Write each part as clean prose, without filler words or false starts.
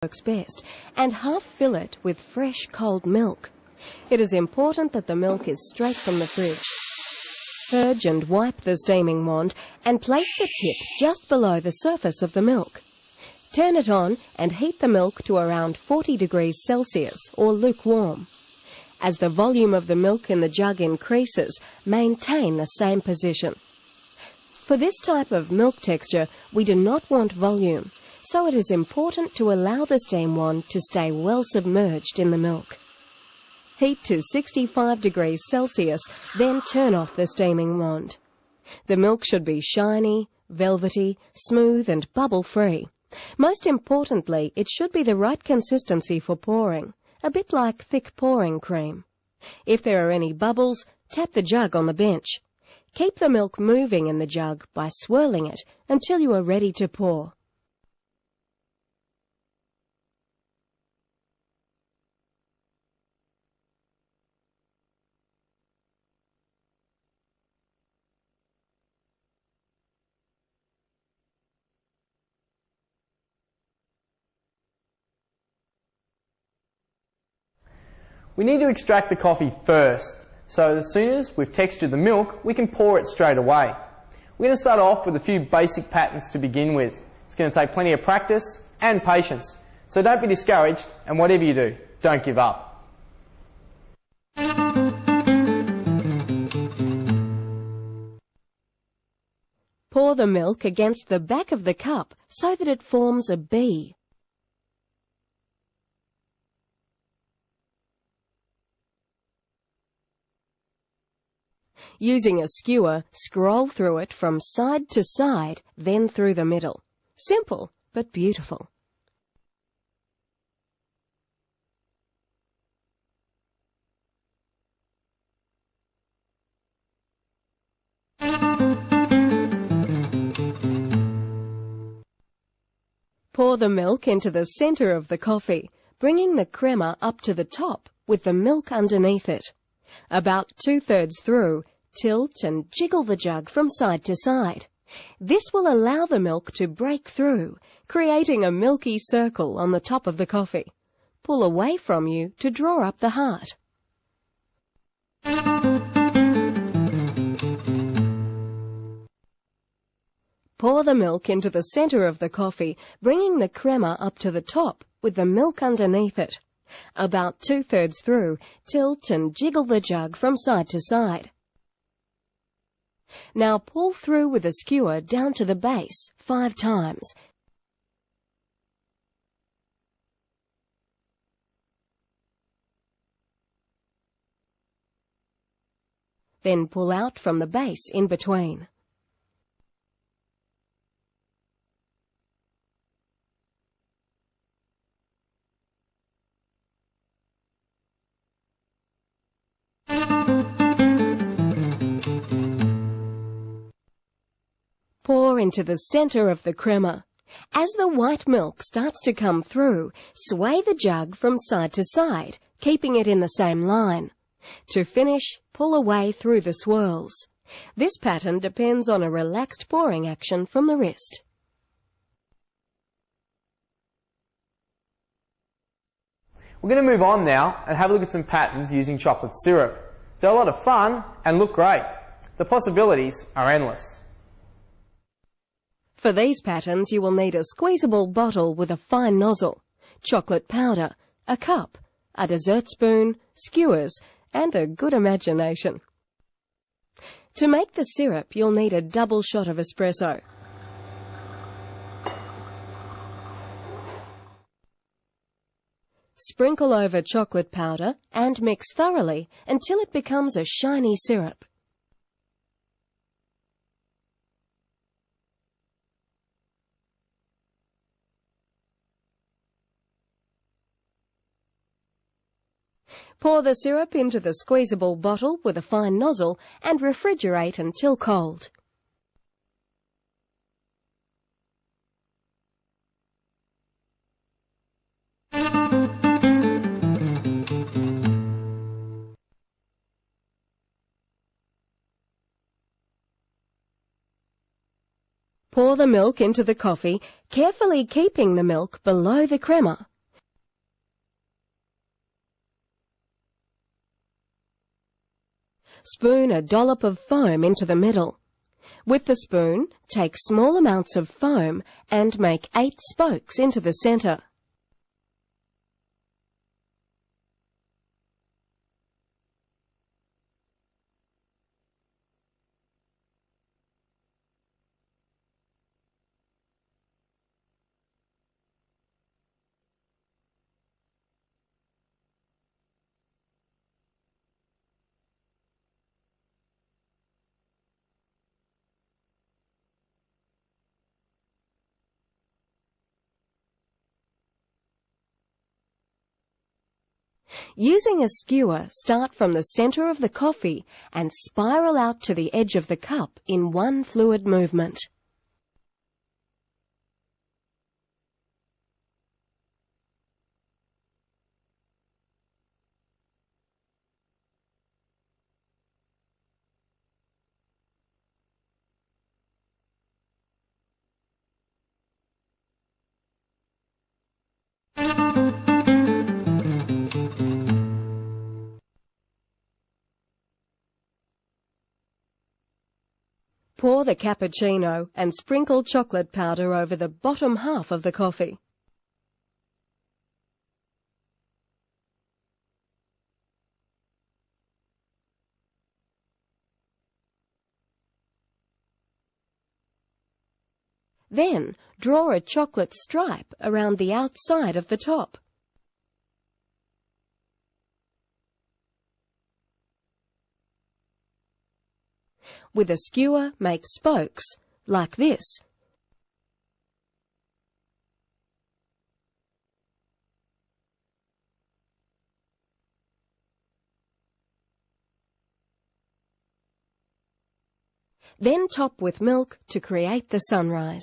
works best, and half fill it with fresh cold milk. It is important that the milk is straight from the fridge. Purge and wipe the steaming wand and place the tip just below the surface of the milk. Turn it on and heat the milk to around 40 degrees Celsius or lukewarm. As the volume of the milk in the jug increases, maintain the same position. For this type of milk texture, we do not want volume, so it is important to allow the steam wand to stay well submerged in the milk. Heat to 65 degrees Celsius, then turn off the steaming wand. The milk should be shiny, velvety, smooth and bubble-free. Most importantly, it should be the right consistency for pouring, a bit like thick pouring cream. If there are any bubbles, tap the jug on the bench. Keep the milk moving in the jug by swirling it until you are ready to pour. We need to extract the coffee first, so as soon as we've textured the milk, we can pour it straight away. We're going to start off with a few basic patterns to begin with. It's going to take plenty of practice and patience, so don't be discouraged, and whatever you do, don't give up. Pour the milk against the back of the cup so that it forms a B. Using a skewer, scroll through it from side to side, then through the middle. Simple, but beautiful. Pour the milk into the center of the coffee, bringing the crema up to the top with the milk underneath it. About 2/3 through, tilt and jiggle the jug from side to side. This will allow the milk to break through, creating a milky circle on the top of the coffee. Pull away from you to draw up the heart. Pour the milk into the center of the coffee, bringing the crema up to the top with the milk underneath it. About 2/3 through, tilt and jiggle the jug from side to side. Now pull through with a skewer down to the base 5 times. Then pull out from the base in between. Pour into the center of the crema. As the white milk starts to come through, sway the jug from side to side, keeping it in the same line. To finish, pull away through the swirls. This pattern depends on a relaxed pouring action from the wrist. We're going to move on now and have a look at some patterns using chocolate syrup. They're a lot of fun and look great. The possibilities are endless. For these patterns, you will need a squeezable bottle with a fine nozzle, chocolate powder, a cup, a dessert spoon, skewers, and a good imagination. To make the syrup, you'll need a double shot of espresso. Sprinkle over chocolate powder and mix thoroughly until it becomes a shiny syrup. Pour the syrup into the squeezable bottle with a fine nozzle and refrigerate until cold. Pour the milk into the coffee, carefully keeping the milk below the crema. Spoon a dollop of foam into the middle. With the spoon, take small amounts of foam and make 8 spokes into the centre. Using a skewer, start from the centre of the coffee and spiral out to the edge of the cup in one fluid movement. Pour the cappuccino and sprinkle chocolate powder over the bottom half of the coffee. Then, draw a chocolate stripe around the outside of the top. With a skewer, make spokes, like this. Then top with milk to create the sunrise.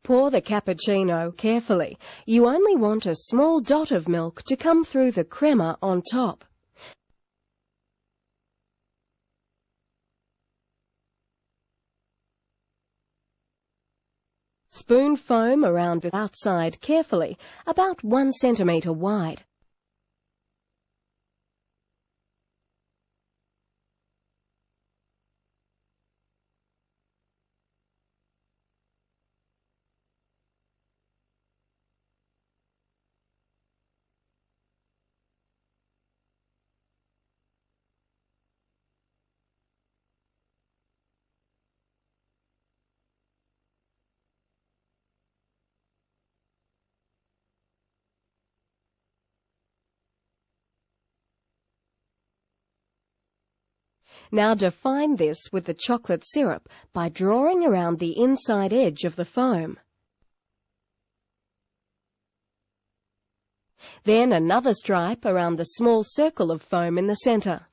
Pour the cappuccino carefully. You only want a small dot of milk to come through the crema on top. Spoon foam around the outside carefully, about 1 centimetre wide. Now define this with the chocolate syrup by drawing around the inside edge of the foam. Then another stripe around the small circle of foam in the centre.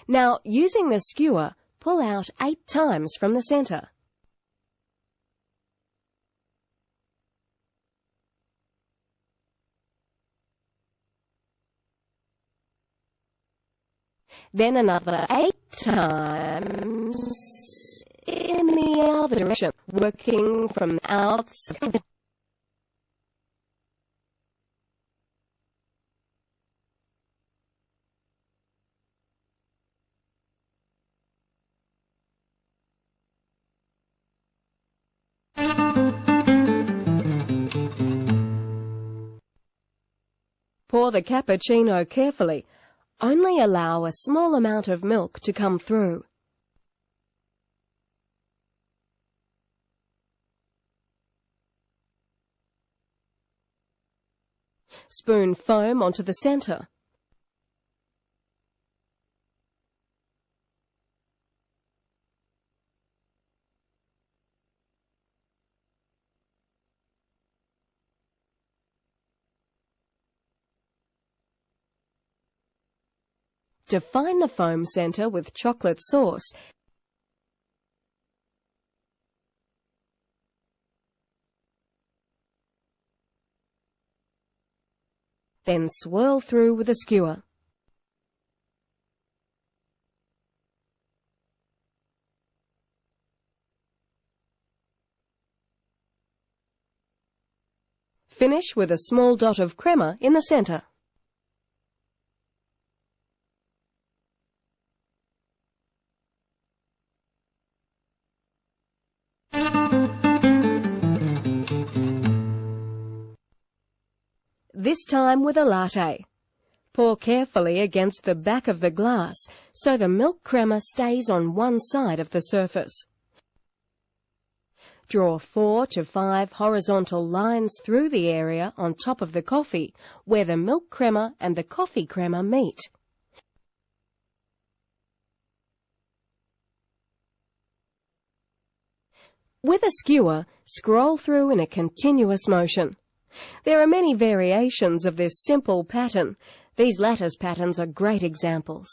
Now, using the skewer, pull out 8 times from the centre. Then another 8 times in the other direction, working from the outside. Pour the cappuccino carefully. Only allow a small amount of milk to come through. Spoon foam onto the centre. Define the foam centre with chocolate sauce. Then swirl through with a skewer. Finish with a small dot of crema in the centre. This time with a latte. Pour carefully against the back of the glass so the milk crema stays on one side of the surface. Draw 4 to 5 horizontal lines through the area on top of the coffee where the milk crema and the coffee crema meet. With a skewer, scroll through in a continuous motion. There are many variations of this simple pattern. These lattice patterns are great examples.